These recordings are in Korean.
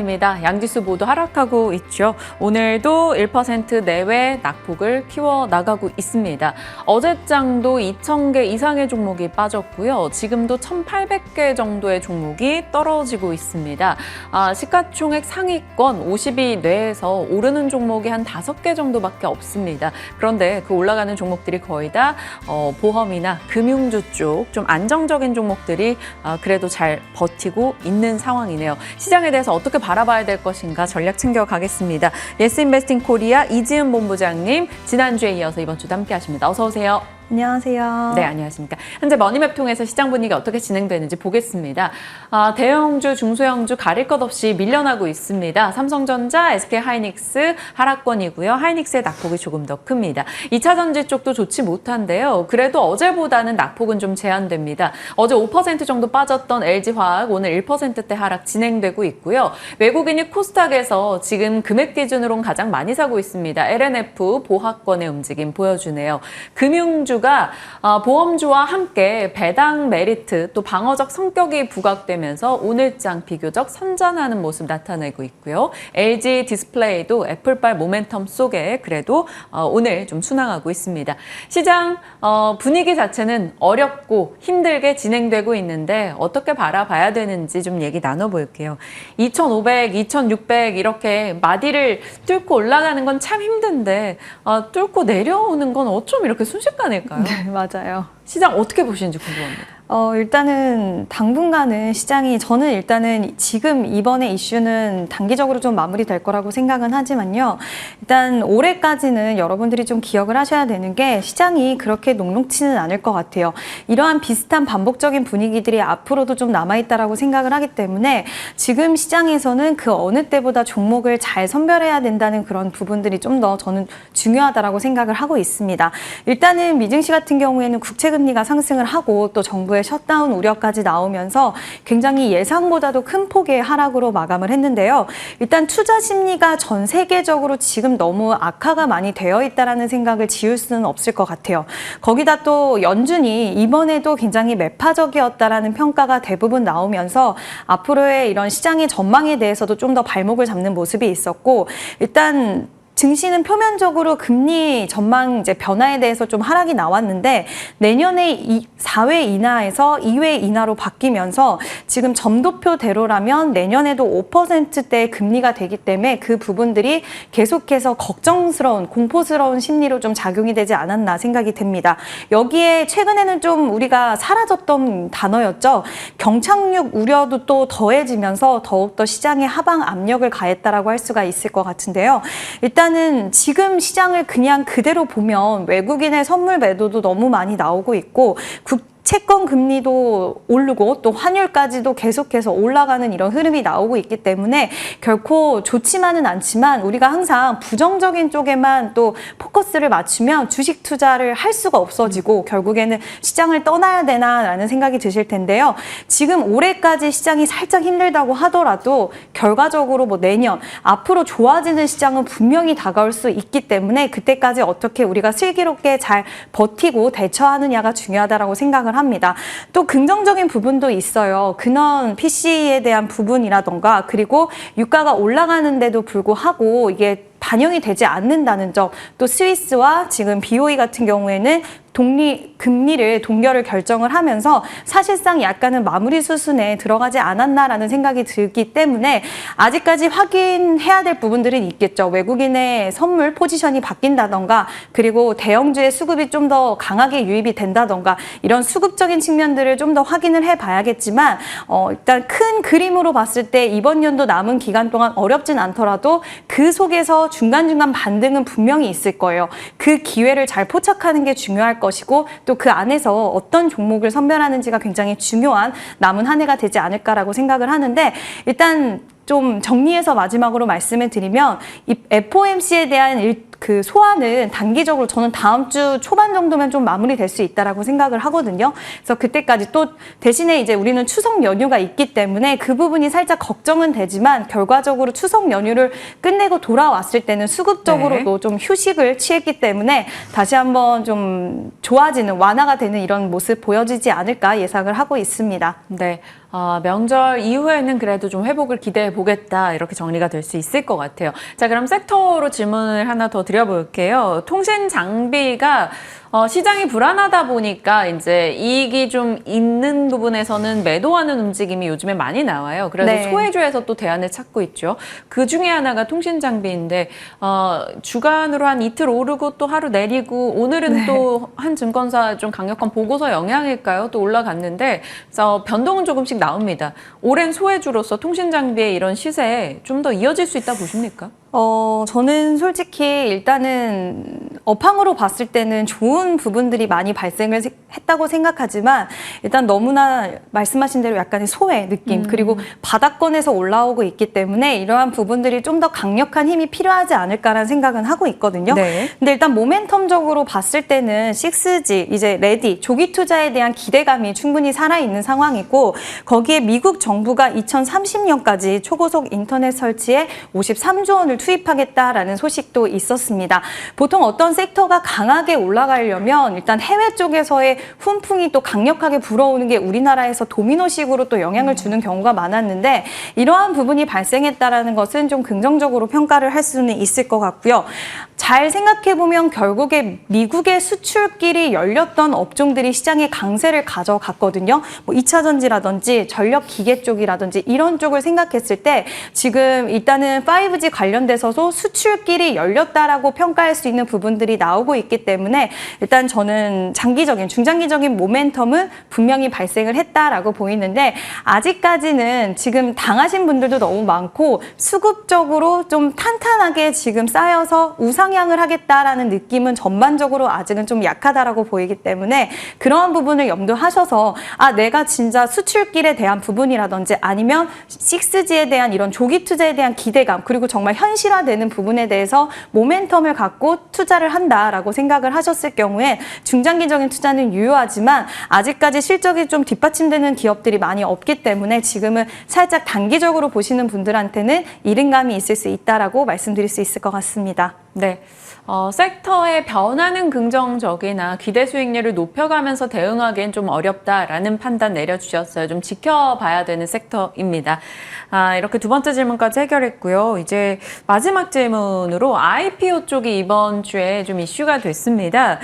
입니다. 양지수 모두 하락하고 있죠. 오늘도 1% 내외 낙폭을 키워나가고 있습니다. 어제장도 2,000개 이상의 종목이 빠졌고요. 지금도 1,800개 정도의 종목이 떨어지고 있습니다. 시가총액 상위권 50위 내에서 오르는 종목이 한 5개 정도밖에 없습니다. 그런데 그 올라가는 종목들이 거의 다 보험이나 금융주 쪽 좀 안정적인 종목들이 그래도 잘 버티고 있는 상황이네요. 시장에 대해서 어떻게 바라봐야 될 것인가 전략 챙겨가겠습니다. 예스인베스팅 코리아 이지은 본부장님, 지난주에 이어서 이번 주도 함께 하십니다. 어서 오세요. 안녕하세요. 네, 안녕하십니까. 현재 머니맵 통해서 시장 분위기 어떻게 진행되는지 보겠습니다. 대형주, 중소형주 가릴 것 없이 밀려나고 있습니다. 삼성전자, SK하이닉스 하락권이고요. 하이닉스의 낙폭이 조금 더 큽니다. 2차 전지 쪽도 좋지 못한데요. 그래도 어제보다는 낙폭은 좀 제한됩니다. 어제 5% 정도 빠졌던 LG화학 오늘 1%대 하락 진행되고 있고요. 외국인이 코스닥에서 지금 금액 기준으로는 가장 많이 사고 있습니다. LNF 보합권의 움직임 보여주네요. 금융주 가 보험주와 함께 배당 메리트 또 방어적 성격이 부각되면서 오늘장 비교적 선전하는 모습 나타내고 있고요. LG 디스플레이도 애플발 모멘텀 속에 그래도 오늘 좀 순항하고 있습니다. 시장 분위기 자체는 어렵고 힘들게 진행되고 있는데 어떻게 바라봐야 되는지 좀 얘기 나눠볼게요. 2,500, 2,600 이렇게 마디를 뚫고 올라가는 건 참 힘든데 뚫고 내려오는 건 어쩜 이렇게 순식간일까요? 네, 맞아요. 시장 어떻게 보시는지 궁금합니다. 일단은 당분간은 시장이 저는 일단은 지금 이번에 이슈는 단기적으로 좀 마무리될 거라고 생각은 하지만요. 일단 올해까지는 여러분들이 좀 기억을 하셔야 되는 게 시장이 그렇게 녹록치는 않을 것 같아요. 이러한 비슷한 반복적인 분위기들이 앞으로도 좀 남아있다라고 생각을 하기 때문에 지금 시장에서는 그 어느 때보다 종목을 잘 선별해야 된다는 그런 부분들이 좀 더 저는 중요하다라고 생각을 하고 있습니다. 일단은 미증시 같은 경우에는 국채금리가 상승을 하고 또 정부의 셧다운 우려까지 나오면서 굉장히 예상보다도 큰 폭의 하락으로 마감을 했는데요. 일단 투자 심리가 전 세계적으로 지금 너무 악화가 많이 되어 있다는 생각을 지울 수는 없을 것 같아요. 거기다 또 연준이 이번에도 굉장히 매파적이었다라는 평가가 대부분 나오면서 앞으로의 이런 시장의 전망에 대해서도 좀 더 발목을 잡는 모습이 있었고, 일단 증시는 표면적으로 금리 전망 변화에 대해서 좀 하락이 나왔는데 내년에 4회 인하에서 2회 인하로 바뀌면서 지금 점도표대로라면 내년에도 5%대 금리가 되기 때문에 그 부분들이 계속해서 걱정스러운 공포스러운 심리로 좀 작용이 되지 않았나 생각이 듭니다. 여기에 최근에는 좀 우리가 사라졌던 단어였죠. 경착륙 우려도 또 더해지면서 더욱더 시장에 하방 압력을 가했다라고 할 수가 있을 것 같은데요. 일단은 지금 시장을 그냥 그대로 보면 외국인의 선물 매도도 너무 많이 나오고 있고 채권 금리도 오르고 또 환율까지도 계속해서 올라가는 이런 흐름이 나오고 있기 때문에 결코 좋지만은 않지만 우리가 항상 부정적인 쪽에만 또 포커스를 맞추면 주식 투자를 할 수가 없어지고 결국에는 시장을 떠나야 되나라는 생각이 드실 텐데요. 지금 올해까지 시장이 살짝 힘들다고 하더라도 결과적으로 뭐 내년 앞으로 좋아지는 시장은 분명히 다가올 수 있기 때문에 그때까지 어떻게 우리가 슬기롭게 잘 버티고 대처하느냐가 중요하다라고 생각을 합니다. 또 긍정적인 부분도 있어요. 근원 PC에 대한 부분이라던가 그리고 유가가 올라가는데도 불구하고 이게 반영이 되지 않는다는 점, 또 스위스와 지금 BOE 같은 경우에는 금리를 동결을 결정을 하면서 사실상 약간은 마무리 수순에 들어가지 않았나라는 생각이 들기 때문에 아직까지 확인해야 될 부분들은 있겠죠. 외국인의 선물 포지션이 바뀐다던가 그리고 대형주의 수급이 좀 더 강하게 유입이 된다던가 이런 수급적인 측면들을 좀 더 확인을 해봐야겠지만 일단 큰 그림으로 봤을 때 이번 연도 남은 기간 동안 어렵진 않더라도 그 속에서 중간중간 반등은 분명히 있을 거예요. 그 기회를 잘 포착하는 게 중요할 것이고 또 그 안에서 어떤 종목을 선별하는지가 굉장히 중요한 남은 한 해가 되지 않을까라고 생각을 하는데 일단 좀 정리해서 마지막으로 말씀을 드리면 이 FOMC에 대한 그 소화는 단기적으로 저는 다음 주 초반 정도면 좀 마무리될 수 있다라고 생각을 하거든요. 그래서 그때까지 또 대신에 이제 우리는 추석 연휴가 있기 때문에 그 부분이 살짝 걱정은 되지만 결과적으로 추석 연휴를 끝내고 돌아왔을 때는 수급적으로도 좀 휴식을 취했기 때문에 다시 한번 좀 좋아지는 완화가 되는 이런 모습 보여지지 않을까 예상을 하고 있습니다. 네. 명절 이후에는 그래도 좀 회복을 기대해 보겠다 이렇게 정리가 될 수 있을 것 같아요. 자, 그럼 섹터로 질문을 하나 더 드려볼게요. 통신 장비가 시장이 불안하다 보니까 이제 이익이 좀 있는 부분에서는 매도하는 움직임이 요즘에 많이 나와요. 그래서 네. 소외주에서 또 대안을 찾고 있죠. 그 중에 하나가 통신 장비인데 주간으로 한 이틀 오르고 또 하루 내리고 오늘은 또 한 증권사 좀 강력한 보고서 영향일까요? 또 올라갔는데 그래서 변동은 조금씩 나옵니다. 오랜 소외주로서 통신 장비의 이런 시세 좀 더 이어질 수 있다 보십니까? 저는 솔직히 일단은 업황으로 봤을 때는 좋은 부분들이 많이 발생을 했다고 생각하지만 일단 너무나 말씀하신 대로 약간의 소외 느낌 그리고 바닥권에서 올라오고 있기 때문에 이러한 부분들이 좀 더 강력한 힘이 필요하지 않을까라는 생각은 하고 있거든요. 네. 근데 일단 모멘텀적으로 봤을 때는 6G, 이제 레디, 조기 투자에 대한 기대감이 충분히 살아있는 상황이고 거기에 미국 정부가 2030년까지 초고속 인터넷 설치에 53조 원을 투입하겠다라는 소식도 있었습니다. 보통 어떤 섹터가 강하게 올라가려면 일단 해외 쪽에서의 훈풍이 또 강력하게 불어오는 게 우리나라에서 도미노식으로 또 영향을 주는 경우가 많았는데 이러한 부분이 발생했다라는 것은 좀 긍정적으로 평가를 할 수는 있을 것 같고요. 잘 생각해보면 결국에 미국의 수출길이 열렸던 업종들이 시장의 강세를 가져갔거든요. 뭐 2차 전지라든지 전력 기계 쪽이라든지 이런 쪽을 생각했을 때 지금 일단은 5G 관련돼서도 수출길이 열렸다라고 평가할 수 있는 부분들이 나오고 있기 때문에 일단 저는 장기적인, 중장기적인 모멘텀은 분명히 발생을 했다라고 보이는데 아직까지는 지금 당하신 분들도 너무 많고 수급적으로 좀 탄탄하게 지금 쌓여서 우상향을 하겠다라는 느낌은 전반적으로 아직은 좀 약하다라고 보이기 때문에 그러한 부분을 염두하셔서 내가 진짜 수출길에 대한 부분이라든지 아니면 6G에 대한 이런 조기 투자에 대한 기대감 그리고 정말 현실화되는 부분에 대해서 모멘텀을 갖고 투자를 한다라고 생각을 하셨을 경우에 중장기적인 투자는 유효하지만 아직까지 실적이 좀 뒷받침되는 기업들이 많이 없기 때문에 지금은 살짝 단기적으로 보시는 분들한테는 이른감이 있을 수 있다라고 말씀드릴 수 있을 것 같습니다. 네. 섹터의 변화는 긍정적이나 기대 수익률을 높여가면서 대응하기엔 좀 어렵다라는 판단 내려주셨어요. 좀 지켜봐야 되는 sektor입니다. 이렇게 두 번째 질문까지 해결했고요. 이제 마지막 질문으로 IPO 쪽이 이번 주에 좀 이슈가 됐습니다.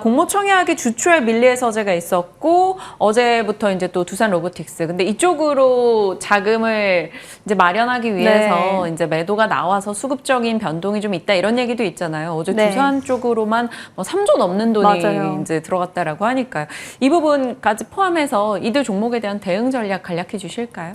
공모청약이 주초에 밀리의 서재가 있었고 어제부터 이제 또 두산 로보틱스. 근데 이쪽으로 자금을 이제 마련하기 위해서 이제 매도가 나와서 수급적인 변동이 좀 있다 이런 얘기도 있잖아요. 어제 두산 쪽으로만 3조 넘는 돈이 맞아요. 이제 들어갔다라고 하니까요. 이 부분까지 포함해서 이들 종목에 대한 대응 전략 간략해 주실까요?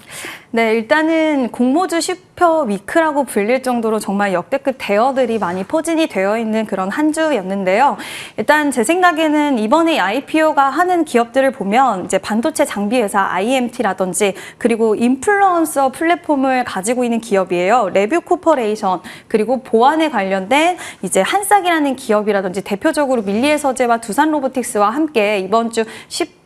네, 일단은 공모주 슈퍼 위크라고 불릴 정도로 정말 역대급 대어들이 많이 포진이 되어 있는 그런 한 주였는데요. 일단 제 생각에는 이번에 IPO가 하는 기업들을 보면 이제 반도체 장비 회사 IMT라든지 그리고 인플루언서 플랫폼을 가지고 있는 기업이에요. 레뷰 코퍼레이션 그리고 보안에 관련된 이제 한싹이라는 기업이라든지 대표적으로 밀리의 서재와 두산 로보틱스와 함께 이번 주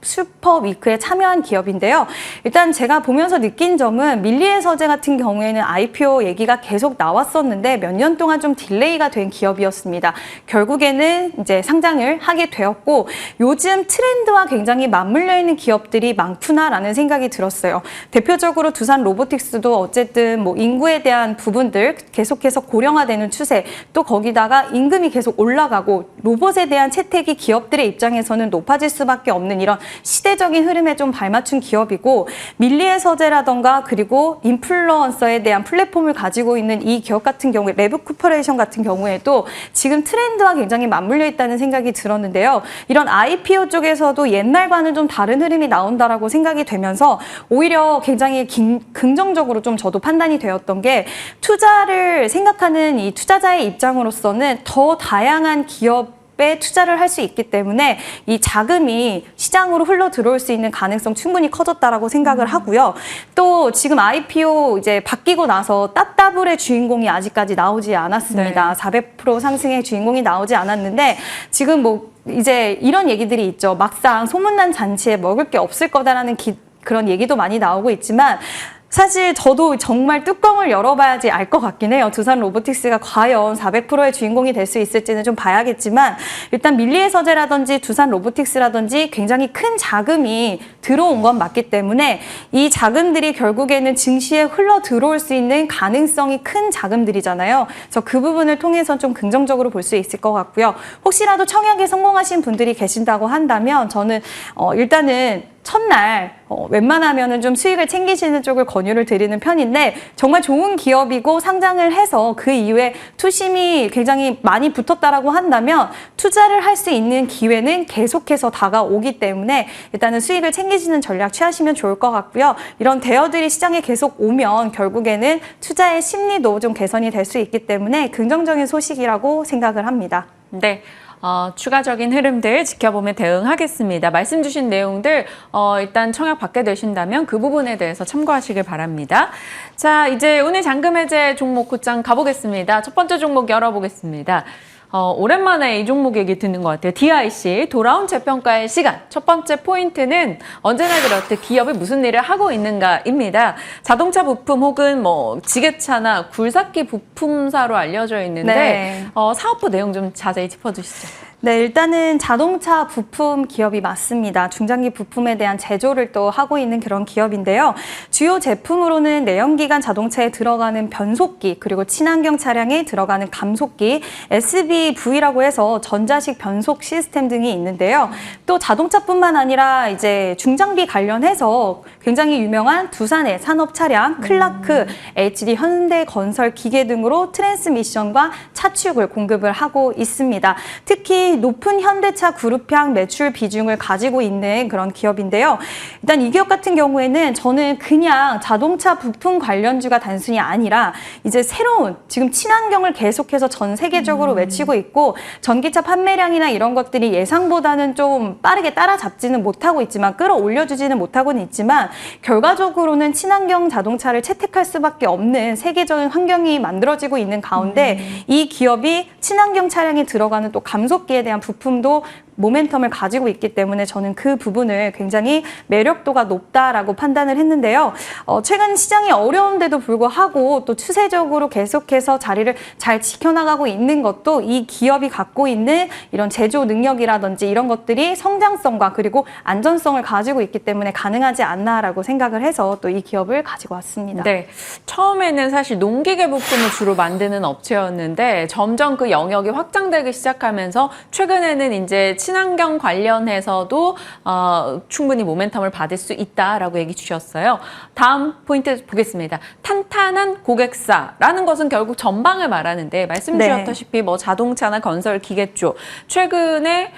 슈퍼 위크에 참여한 기업인데요. 일단 제가 보면서 느낀 점은 밀리의 서재 같은 경우에는 IPO 얘기가 계속 나왔었는데 몇 년 동안 좀 딜레이가 된 기업이었습니다. 결국에는 이제 상장을 하게 되었고 요즘 트렌드와 굉장히 맞물려 있는 기업들이 많구나라는 생각이 들었어요. 대표적으로 두산 로보틱스도 어쨌든 뭐 인구에 대한 부분들 계속해서 고령화되는 추세 또 거기다가 임금이 계속 올라가고 로봇에 대한 채택이 기업들의 입장에서는 높아질 수밖에 없는 이런 시대적인 흐름에 좀 발맞춘 기업이고 밀리의 서재라던가 그리고 인플루언서에 대한 플랫폼을 가지고 있는 이 기업 같은 경우에 레브 코퍼레이션 같은 경우에도 지금 트렌드와 굉장히 맞물려 있다는 생각이 들었는데요. 이런 IPO 쪽에서도 옛날과는 좀 다른 흐름이 나온다라고 생각이 되면서 오히려 굉장히 긍정적으로 좀 저도 판단이 되었던 게 투자를 생각하는 이 투자자의 입장으로서는 더 다양한 기업 에 투자를 할 수 있기 때문에 이 자금이 시장으로 흘러 들어올 수 있는 가능성 충분히 커졌다라고 생각을 하고요. 또 지금 IPO 이제 바뀌고 나서 따따블의 주인공이 아직까지 나오지 않았습니다. 400% 상승의 주인공이 나오지 않았는데 지금 뭐 이제 이런 얘기들이 있죠. 막상 소문난 잔치에 먹을 게 없을 거다라는 그런 얘기도 많이 나오고 있지만 사실 저도 정말 뚜껑을 열어봐야지 알 것 같긴 해요. 두산 로보틱스가 과연 400%의 주인공이 될 수 있을지는 좀 봐야겠지만 일단 밀리의 서재라든지 두산 로보틱스라든지 굉장히 큰 자금이 들어온 건 맞기 때문에 이 자금들이 결국에는 증시에 흘러 들어올 수 있는 가능성이 큰 자금들이잖아요. 그래서 그 부분을 통해서 좀 긍정적으로 볼 수 있을 것 같고요. 혹시라도 청약에 성공하신 분들이 계신다고 한다면 저는 일단은 첫날 웬만하면은 좀 수익을 챙기시는 쪽을 권유를 드리는 편인데 정말 좋은 기업이고 상장을 해서 그 이후에 투심이 굉장히 많이 붙었다라고 한다면 투자를 할 수 있는 기회는 계속해서 다가오기 때문에 일단은 수익을 챙기시는 전략 취하시면 좋을 것 같고요. 이런 대여들이 시장에 계속 오면 결국에는 투자의 심리도 좀 개선이 될 수 있기 때문에 긍정적인 소식이라고 생각을 합니다. 네. 추가적인 흐름들 지켜보며 대응하겠습니다. 말씀 주신 내용들 일단 청약 받게 되신다면 그 부분에 대해서 참고하시길 바랍니다. 자, 이제 오늘 잔금 해제 종목 곧장 가보겠습니다. 첫 번째 종목 열어보겠습니다. 오랜만에 이 종목 얘기 듣는 것 같아요. DIC, 돌아온 재평가의 시간. 첫 번째 포인트는 언제나 그렇듯 기업이 무슨 일을 하고 있는가입니다. 자동차 부품 혹은 뭐 지게차나 굴삭기 부품사로 알려져 있는데 네. 사업부 내용 좀 자세히 짚어주시죠. 네, 일단은 자동차 부품 기업이 맞습니다. 중장기 부품에 대한 제조를 또 하고 있는 그런 기업인데요. 주요 제품으로는 내연기관 자동차에 들어가는 변속기, 그리고 친환경 차량에 들어가는 감속기, SBV라고 해서 전자식 변속 시스템 등이 있는데요. 또 자동차뿐만 아니라 이제 중장비 관련해서 굉장히 유명한 두산의 산업 차량, 클라크, HD 현대건설 기계 등으로 트랜스미션과 차축을 공급을 하고 있습니다. 특히 높은 현대차 그룹형 매출 비중을 가지고 있는 그런 기업인데요. 일단 이 기업 같은 경우에는 저는 그냥 자동차 부품 관련주가 단순히 아니라 이제 새로운 지금 친환경을 계속해서 전 세계적으로 외치고 있고 전기차 판매량이나 이런 것들이 예상보다는 좀 빠르게 따라잡지는 못하고 있지만 끌어올려주지는 못하고는 있지만 결과적으로는 친환경 자동차를 채택할 수밖에 없는 세계적인 환경이 만들어지고 있는 가운데 이 기업이 친환경 차량에 들어가는 또 감속기에 대한 부품도 모멘텀을 가지고 있기 때문에 저는 그 부분을 굉장히 매력도가 높다라고 판단을 했는데요. 최근 시장이 어려운데도 불구하고 또 추세적으로 계속해서 자리를 잘 지켜나가고 있는 것도 이 기업이 갖고 있는 이런 제조 능력이라든지 이런 것들이 성장성과 그리고 안전성을 가지고 있기 때문에 가능하지 않나라고 생각을 해서 또 이 기업을 가지고 왔습니다. 네, 처음에는 사실 농기계 부품을 주로 만드는 업체였는데 점점 그 영역이 확장되기 시작하면서 최근에는 이제 친환경 관련해서도 충분히 모멘텀을 받을 수 있다라고 얘기 주셨어요. 다음 포인트 보겠습니다. 탄탄한 고객사라는 것은 결국 전방을 말하는데 말씀 주셨다시피 뭐 자동차나 건설 기계 쪽 최근에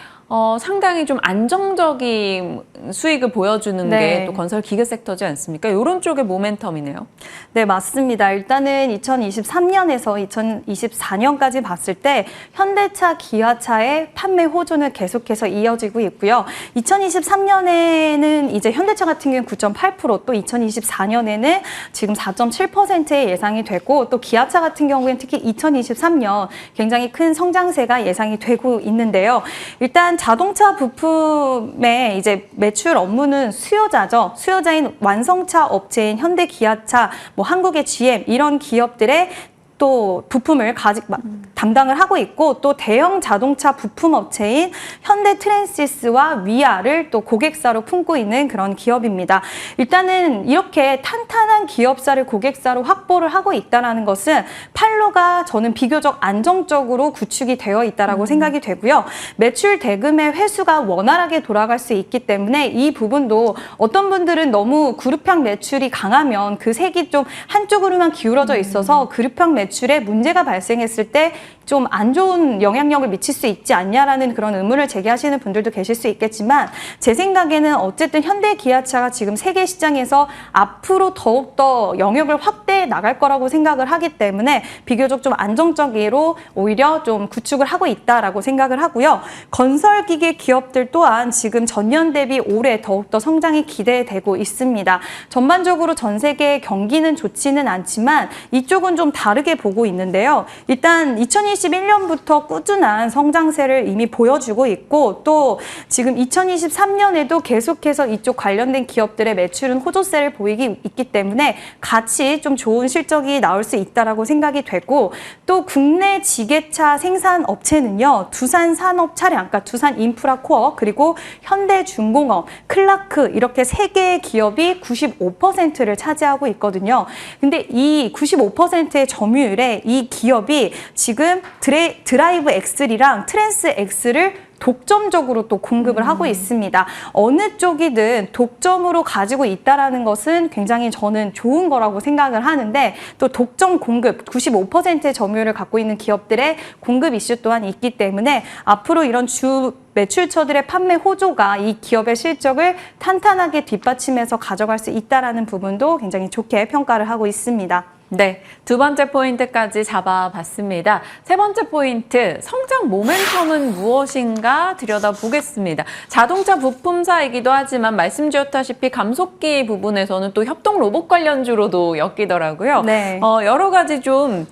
상당히 좀 안정적인 수익을 보여주는 게 또 건설 기계 섹터지 않습니까? 이런 쪽의 모멘텀이네요. 네, 맞습니다. 일단은 2023년에서 2024년까지 봤을 때 현대차, 기아차의 판매 호조는 계속해서 이어지고 있고요. 2023년에는 이제 현대차 같은 경우는 9.8%, 또 2024년에는 지금 4.7%의 예상이 되고 또 기아차 같은 경우에는 특히 2023년 굉장히 큰 성장세가 예상이 되고 있는데요. 일단 자동차 부품의 이제 매출 업무는 수요자죠. 수요자인 완성차 업체인 현대, 기아차, 뭐 한국의 GM 이런 기업들의 또 부품을 담당을 하고 있고 또 대형 자동차 부품 업체인 현대 트랜시스와 위아를 또 고객사로 품고 있는 그런 기업입니다. 일단은 이렇게 탄탄한 기업사를 고객사로 확보를 하고 있다는 것은 판로가 저는 비교적 안정적으로 구축이 되어 있다라고 생각이 되고요. 매출 대금의 회수가 원활하게 돌아갈 수 있기 때문에 이 부분도 어떤 분들은 너무 그룹형 매출이 강하면 그 색이 좀 한쪽으로만 기울어져 있어서 그룹형 매출에 문제가 발생했을 때 좀 안 좋은 영향력을 미칠 수 있지 않냐라는 그런 의문을 제기하시는 분들도 계실 수 있겠지만 제 생각에는 어쨌든 현대 기아차가 지금 세계 시장에서 앞으로 더욱더 영역을 확대해 나갈 거라고 생각을 하기 때문에 비교적 좀 안정적으로 오히려 좀 구축을 하고 있다라고 생각을 하고요. 건설기계 기업들 또한 지금 전년 대비 올해 더욱더 성장이 기대되고 있습니다. 전반적으로 전 세계 경기는 좋지는 않지만 이쪽은 좀 다르게 크게 보고 있는데요. 일단 2021년부터 꾸준한 성장세를 이미 보여주고 있고 또 지금 2023년에도 계속해서 이쪽 관련된 기업들의 매출은 호조세를 보이기 있기 때문에 같이 좀 좋은 실적이 나올 수 있다라고 생각이 되고 또 국내 지게차 생산 업체는요. 두산 산업차량, 그러니까 두산 인프라코어 그리고 현대중공업, 클라크 이렇게 세 개의 기업이 95%를 차지하고 있거든요. 근데 이 95%의 점유율에 이 기업이 지금 드라이브 엑슬이랑 트랜스 엑슬을 독점적으로 또 공급을 하고 있습니다. 어느 쪽이든 독점으로 가지고 있다라는 것은 굉장히 저는 좋은 거라고 생각을 하는데 또 독점 공급 95%의 점유율을 갖고 있는 기업들의 공급 이슈 또한 있기 때문에 앞으로 이런 주 매출처들의 판매 호조가 이 기업의 실적을 탄탄하게 뒷받침해서 가져갈 수 있다라는 부분도 굉장히 좋게 평가를 하고 있습니다. 네, 두 번째 포인트까지 잡아봤습니다. 세 번째 포인트, 성장 모멘텀은 무엇인가 들여다보겠습니다. 자동차 부품사이기도 하지만 말씀 주셨다시피 감속기 부분에서는 또 협동 로봇 관련주로도 엮이더라고요. 네. 여러 가지 좀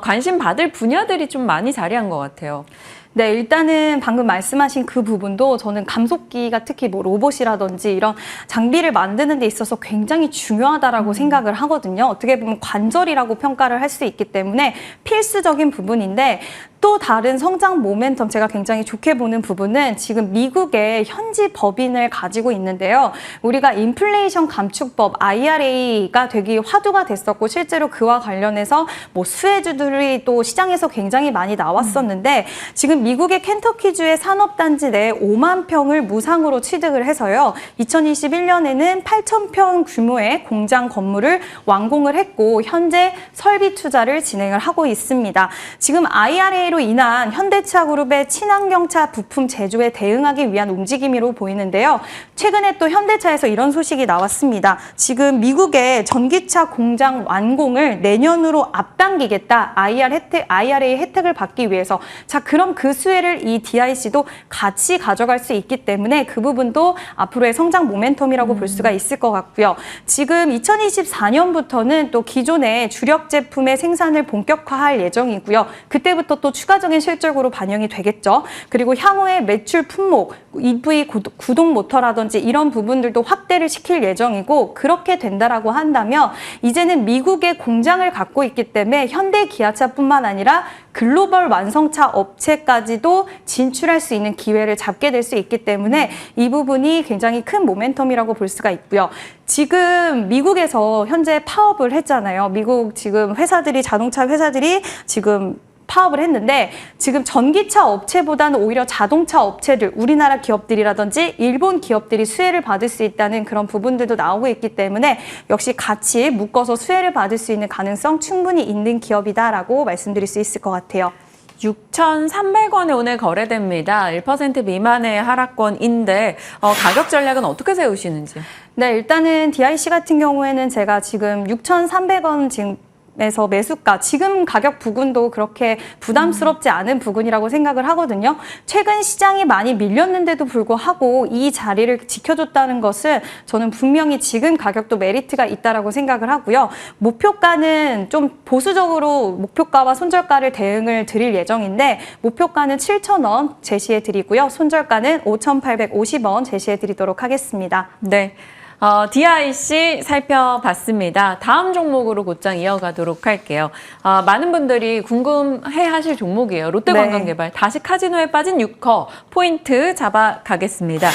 관심 받을 분야들이 좀 많이 자리한 것 같아요. 네, 일단은 방금 말씀하신 그 부분도 저는 감속기가 특히 뭐 로봇이라든지 이런 장비를 만드는 데 있어서 굉장히 중요하다라고 생각을 하거든요. 어떻게 보면 관절이라고 평가를 할 수 있기 때문에 필수적인 부분인데 또 다른 성장 모멘텀 제가 굉장히 좋게 보는 부분은 지금 미국의 현지 법인을 가지고 있는데요. 우리가 인플레이션 감축법 IRA가 되게 화두가 됐었고 실제로 그와 관련해서 뭐 수혜주들이 또 시장에서 굉장히 많이 나왔었는데 지금 미국의 켄터키주의 산업단지 내 5만 평을 무상으로 취득을 해서요. 2021년에는 8,000평 규모의 공장 건물을 완공을 했고 현재 설비 투자를 진행을 하고 있습니다. 지금 IRA로 인한 현대차 그룹의 친환경차 부품 제조에 대응하기 위한 움직임으로 보이는데요. 최근에 또 현대차에서 이런 소식이 나왔습니다. 지금 미국의 전기차 공장 완공을 내년으로 앞당기겠다. IRA 혜택을 받기 위해서. 자, 그럼 그 수혜를 이 DIC도 같이 가져갈 수 있기 때문에 그 부분도 앞으로의 성장 모멘텀이라고 볼 수가 있을 것 같고요. 지금 2024년부터는 또 기존의 주력 제품의 생산을 본격화할 예정이고요. 그때부터 또 추가적인 실적으로 반영이 되겠죠. 그리고 향후에 매출 품목, EV 구동 모터라든지 이런 부분들도 확대를 시킬 예정이고 그렇게 된다라고 한다면 이제는 미국의 공장을 갖고 있기 때문에 현대 기아차뿐만 아니라 글로벌 완성차 업체까지도 진출할 수 있는 기회를 잡게 될 수 있기 때문에 이 부분이 굉장히 큰 모멘텀이라고 볼 수가 있고요. 지금 미국에서 현재 파업을 했잖아요. 미국 지금 회사들이 자동차 회사들이 지금 파업을 했는데 지금 전기차 업체보다는 오히려 자동차 업체들, 우리나라 기업들이라든지 일본 기업들이 수혜를 받을 수 있다는 그런 부분들도 나오고 있기 때문에 역시 같이 묶어서 수혜를 받을 수 있는 가능성 충분히 있는 기업이다라고 말씀드릴 수 있을 것 같아요. 6,300원에 오늘 거래됩니다. 1% 미만의 하락권인데 가격 전략은 어떻게 세우시는지? 네, 일단은 DIC 같은 경우에는 제가 지금 6,300원 지금 에서 매수가, 지금 가격 부근도 그렇게 부담스럽지 않은 부근이라고 생각을 하거든요. 최근 시장이 많이 밀렸는데도 불구하고 이 자리를 지켜줬다는 것은 저는 분명히 지금 가격도 메리트가 있다라고 생각을 하고요. 목표가는 좀 보수적으로 목표가와 손절가를 대응을 드릴 예정인데 목표가는 7,000원 제시해 드리고요. 손절가는 5,850원 제시해 드리도록 하겠습니다. 네. DIC 살펴봤습니다. 다음 종목으로 곧장 이어가도록 할게요. 많은 분들이 궁금해 하실 종목이에요. 롯데관광개발. 다시 카지노에 빠진 6커 포인트 잡아가겠습니다.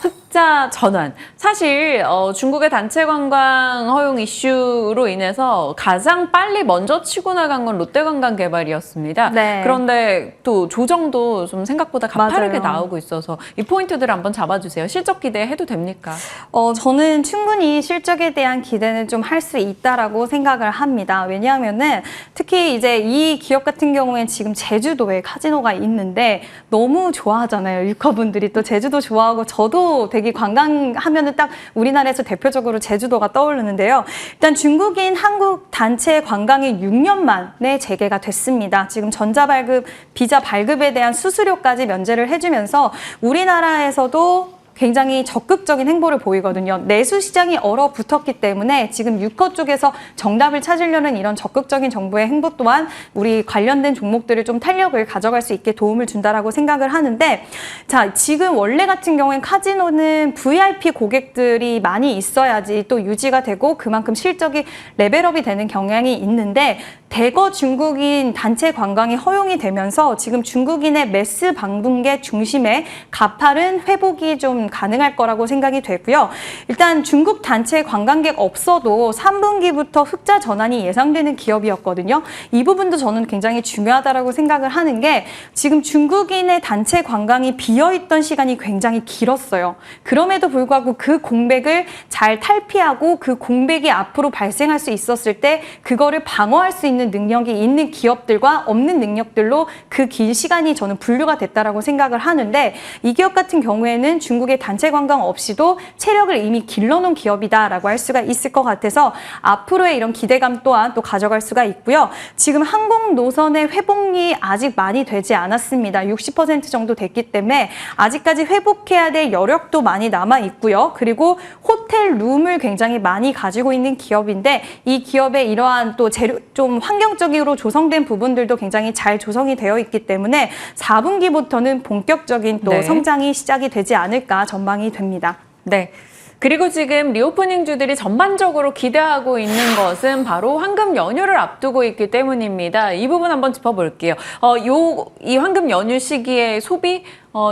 흑자 전환. 사실 중국의 단체 관광 허용 이슈로 인해서 가장 빨리 먼저 치고 나간 건 롯데관광개발이었습니다. 네. 그런데 또 조정도 좀 생각보다 가파르게 맞아요. 나오고 있어서 이 포인트들 한번 잡아주세요. 실적 기대해도 됩니까? 저는 충분히 실적에 대한 기대는 좀 할 수 있다라고 생각을 합니다. 왜냐하면은 특히 이제 이 기업 같은 경우엔 지금 제주도에 카지노가 있는데 너무 좋아하잖아요. 유커분들이 또 제주도 좋아하고 저도 되게 관광하면은 딱 우리나라에서 대표적으로 제주도가 떠오르는데요. 일단 중국인 한국 단체 관광이 6년 만에 재개가 됐습니다. 지금 전자발급, 비자 발급에 대한 수수료까지 면제를 해주면서 우리나라에서도 굉장히 적극적인 행보를 보이거든요. 내수 시장이 얼어붙었기 때문에 지금 유커 쪽에서 정답을 찾으려는 이런 적극적인 정부의 행보 또한 우리 관련된 종목들을 좀 탄력을 가져갈 수 있게 도움을 준다라고 생각을 하는데, 자, 지금 원래 같은 경우엔 카지노는 VIP 고객들이 많이 있어야지 또 유지가 되고 그만큼 실적이 레벨업이 되는 경향이 있는데, 대거 중국인 단체 관광이 허용이 되면서 지금 중국인의 매스 방문객 중심의 가파른 회복이 좀 가능할 거라고 생각이 되고요. 일단 중국 단체 관광객 없어도 3분기부터 흑자 전환이 예상되는 기업이었거든요. 이 부분도 저는 굉장히 중요하다고 생각을 하는 게, 지금 중국인의 단체 관광이 비어있던 시간이 굉장히 길었어요. 그럼에도 불구하고 그 공백을 잘 탈피하고 그 공백이 앞으로 발생할 수 있었을 때 그거를 방어할 수 있는 능력이 있는 기업들과 없는 능력들로 그 긴 시간이 저는 분류가 됐다라고 생각을 하는데, 이 기업 같은 경우에는 중국의 단체 관광 없이도 체력을 이미 길러놓은 기업이다라고 할 수가 있을 것 같아서 앞으로의 이런 기대감 또한 또 가져갈 수가 있고요. 지금 항공 노선의 회복이 아직 많이 되지 않았습니다. 60% 정도 됐기 때문에 아직까지 회복해야 될 여력도 많이 남아 있고요. 그리고 호텔 룸을 굉장히 많이 가지고 있는 기업인데, 이 기업의 이러한 또 재료 좀 환경적으로 조성된 부분들도 굉장히 잘 조성이 되어 있기 때문에 4분기부터는 본격적인 또 네. 성장이 시작이 되지 않을까 전망이 됩니다. 네. 그리고 지금 리오프닝주들이 전반적으로 기대하고 있는 것은 바로 황금 연휴를 앞두고 있기 때문입니다. 이 부분 한번 짚어볼게요. 이 황금 연휴 시기에 소비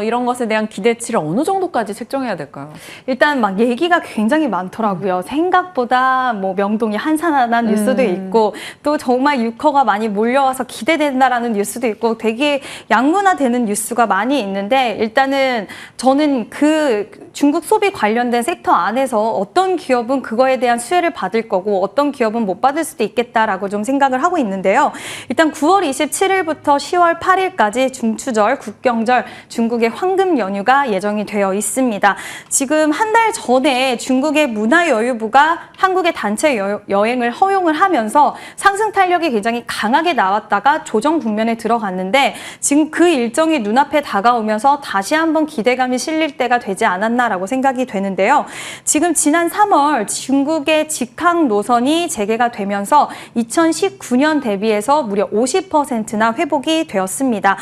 이런 것에 대한 기대치를 어느 정도까지 책정해야 될까요? 일단 막 얘기가 굉장히 많더라고요. 생각보다 뭐 명동이 한산하다는 뉴스도 있고, 또 정말 유커가 많이 몰려와서 기대된다라는 뉴스도 있고, 되게 양문화되는 뉴스가 많이 있는데, 일단은 저는 그 중국 소비 관련된 섹터 안에서 어떤 기업은 그거에 대한 수혜를 받을 거고 어떤 기업은 못 받을 수도 있겠다라고 좀 생각을 하고 있는데요. 일단 9월 27일부터 10월 8일까지 중추절, 국경절, 중국의 황금 연휴가 예정이 되어 있습니다. 지금 한 달 전에 중국의 문화여유부가 한국의 단체 여행을 허용을 하면서 상승 탄력이 굉장히 강하게 나왔다가 조정 국면에 들어갔는데, 지금 그 일정이 눈앞에 다가오면서 다시 한번 기대감이 실릴 때가 되지 않았나라고 생각이 되는데요. 지금 지난 3월 중국의 직항 노선이 재개가 되면서 2019년 대비해서 무려 50%나 회복이 되었습니다.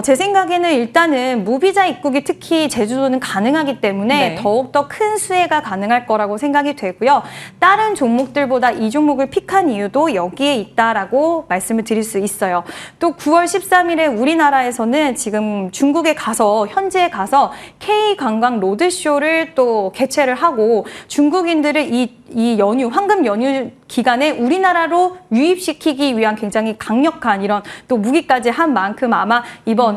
제 생각에는 일단은 무비자 입국이 특히 제주도는 가능하기 때문에 네. 더욱더 큰 수혜가 가능할 거라고 생각이 되고요. 다른 종목들보다 이 종목을 픽한 이유도 여기에 있다라고 말씀을 드릴 수 있어요. 또 9월 13일에 우리나라에서는 지금 중국에 가서 현지에 가서 K관광 로드쇼를 또 개최를 하고, 중국인들을 이 연휴, 황금 연휴 기간에 우리나라로 유입시키기 위한 굉장히 강력한 이런 또 무기까지 한 만큼 아마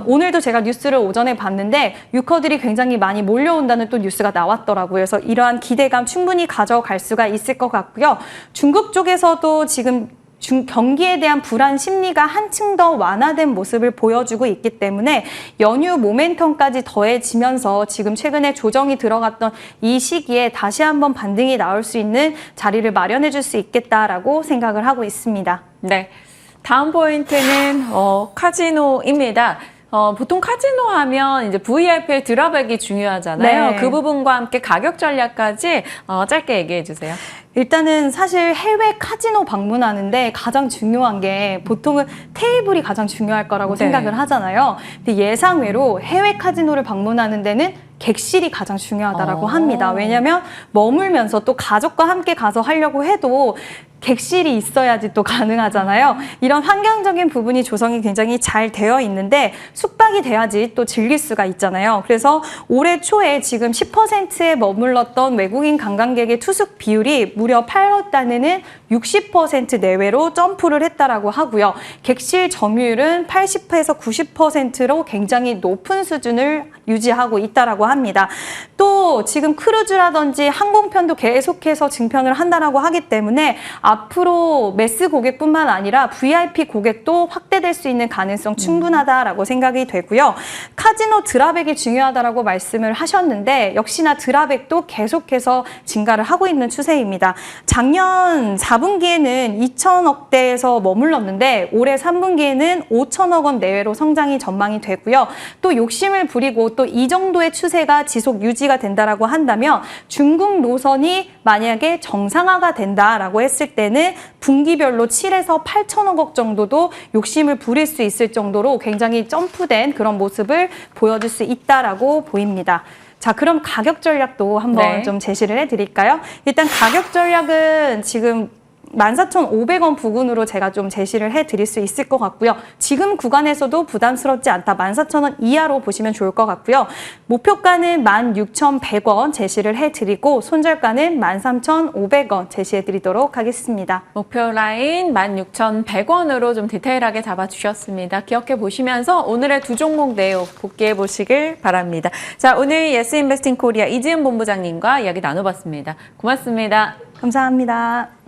오늘도 제가 뉴스를 오전에 봤는데 유커들이 굉장히 많이 몰려온다는 또 뉴스가 나왔더라고요. 그래서 이러한 기대감 충분히 가져갈 수가 있을 것 같고요. 중국 쪽에서도 지금 경기에 대한 불안 심리가 한층 더 완화된 모습을 보여주고 있기 때문에 연휴 모멘텀까지 더해지면서 지금 최근에 조정이 들어갔던 이 시기에 다시 한번 반등이 나올 수 있는 자리를 마련해 줄 수 있겠다라고 생각을 하고 있습니다. 네. 다음 포인트는 카지노입니다. 보통 카지노 하면 이제 VIP의 드랍액이 중요하잖아요. 네. 그 부분과 함께 가격 전략까지 짧게 얘기해 주세요. 일단은 사실 해외 카지노 방문하는데 가장 중요한 게 보통은 테이블이 가장 중요할 거라고 네. 생각을 하잖아요. 근데 예상외로 해외 카지노를 방문하는 데는 객실이 가장 중요하다고 합니다. 왜냐하면 머물면서 또 가족과 함께 가서 하려고 해도 객실이 있어야지 또 가능하잖아요. 이런 환경적인 부분이 조성이 굉장히 잘 되어 있는데 숙박이 돼야지 또 즐길 수가 있잖아요. 그래서 올해 초에 지금 10%에 머물렀던 외국인 관광객의 투숙 비율이 무려 8월 달에는 60% 내외로 점프를 했다라고 하고요. 객실 점유율은 80에서 90%로 굉장히 높은 수준을 유지하고 있다라고 합니다. 또 지금 크루즈라든지 항공편도 계속해서 증편을 한다라고 하기 때문에 앞으로 매스 고객뿐만 아니라 VIP 고객도 확대될 수 있는 가능성 충분하다라고 생각이 되고요. 카지노 드랍액이 중요하다라고 말씀을 하셨는데 역시나 드랍액도 계속해서 증가를 하고 있는 추세입니다. 작년 4분기에는 2천억대에서 머물렀는데 올해 3분기에는 5천억 원 내외로 성장이 전망이 되고요. 또 욕심을 부리고 또 이 정도의 추세가 지속 유지가 된다라고 한다면 중국 노선이 만약에 정상화가 된다라고 했을 때는 분기별로 7에서 8천억 원 정도도 욕심을 부릴 수 있을 정도로 굉장히 점프된 그런 모습을 보여줄 수 있다라고 보입니다. 자, 그럼 가격 전략도 한번 네. 좀 제시를 해드릴까요? 일단 가격 전략은 지금 14,500원 부근으로 제가 좀 제시를 해드릴 수 있을 것 같고요. 지금 구간에서도 부담스럽지 않다. 14,000원 이하로 보시면 좋을 것 같고요. 목표가는 16,100원 제시를 해드리고 손절가는 13,500원 제시해드리도록 하겠습니다. 목표 라인 16,100원으로 좀 디테일하게 잡아주셨습니다. 기억해 보시면서 오늘의 두 종목 내용 복귀해 보시길 바랍니다. 자, 오늘 예스인베스팅 코리아 이지은 본부장님과 이야기 나눠봤습니다. 고맙습니다. 감사합니다.